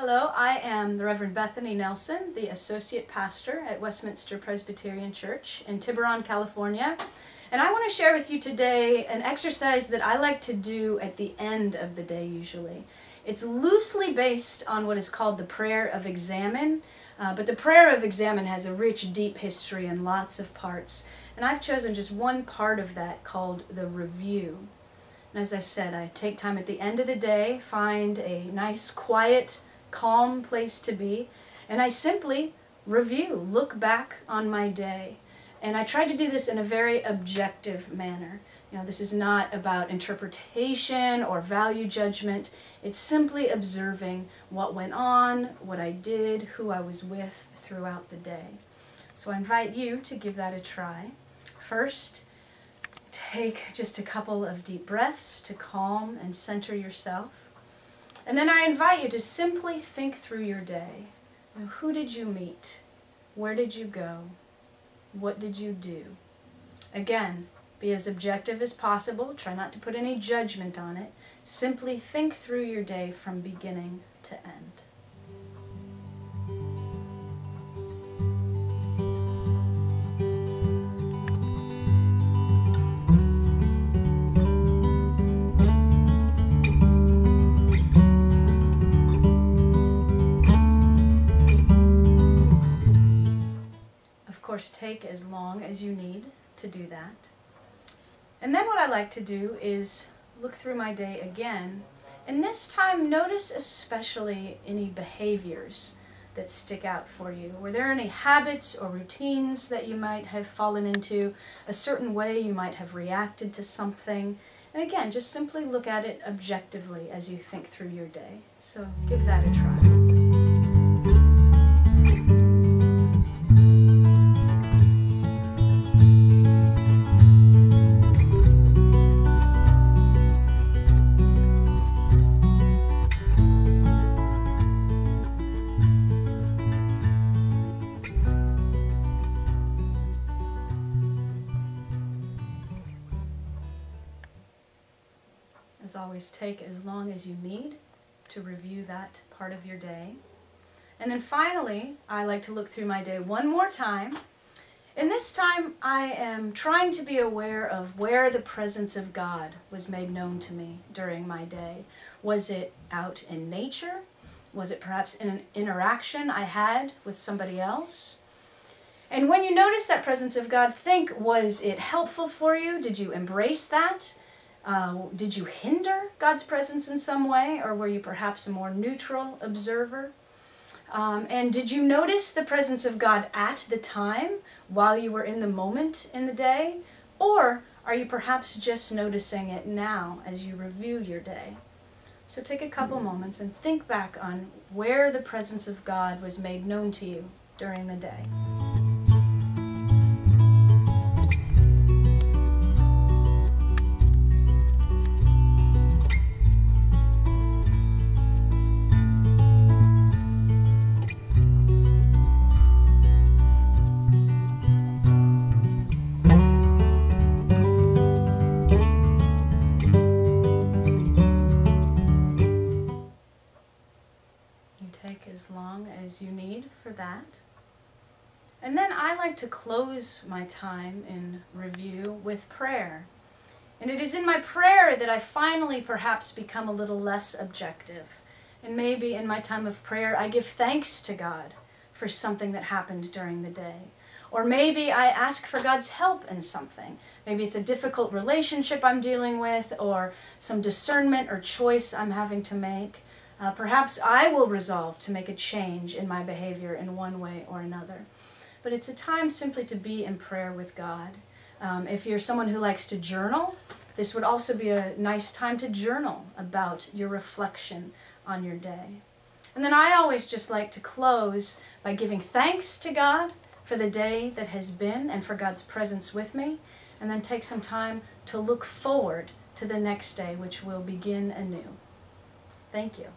Hello, I am the Reverend Bethany Nelson, the Associate Pastor at Westminster Presbyterian Church in Tiburon, California. And I want to share with you today an exercise that I like to do at the end of the day usually. It's loosely based on what is called the Prayer of Examen, but the Prayer of Examen has a rich, deep history and lots of parts. And I've chosen just one part of that called the Review. And as I said, I take time at the end of the day, find a nice, quiet, calm place to be, and I simply review, look back on my day. And I try to do this in a very objective manner. You know, this is not about interpretation or value judgment. It's simply observing what went on, what I did, who I was with throughout the day. So I invite you to give that a try. First, take just a couple of deep breaths to calm and center yourself. And then I invite you to simply think through your day. Who did you meet? Where did you go? What did you do? Again, be as objective as possible. Try not to put any judgment on it. Simply think through your day from beginning to end. Of course, take as long as you need to do that. And then what I like to do is look through my day again, and this time notice especially any behaviors that stick out for you. Were there any habits or routines that you might have fallen into, a certain way you might have reacted to something? And again, just simply look at it objectively as you think through your day. So give that a try. As always, take as long as you need to review that part of your day. And then finally, I like to look through my day one more time. And this time, I am trying to be aware of where the presence of God was made known to me during my day. Was it out in nature? Was it perhaps in an interaction I had with somebody else? And when you notice that presence of God, think, was it helpful for you? Did you embrace that? Did you hinder God's presence in some way, or were you perhaps a more neutral observer? And did you notice the presence of God at the time while you were in the moment in the day? Or are you perhaps just noticing it now as you review your day? So take a couple moments and think back on where the presence of God was made known to you during the day. Take as long as you need for that. And then I like to close my time in review with prayer. And it is in my prayer that I finally perhaps become a little less objective. And maybe in my time of prayer I give thanks to God for something that happened during the day. Or maybe I ask for God's help in something. Maybe it's a difficult relationship I'm dealing with, or some discernment or choice I'm having to make. Perhaps I will resolve to make a change in my behavior in one way or another. But it's a time simply to be in prayer with God. If you're someone who likes to journal, this would also be a nice time to journal about your reflection on your day. And then I always just like to close by giving thanks to God for the day that has been and for God's presence with me, and then take some time to look forward to the next day, which will begin anew. Thank you.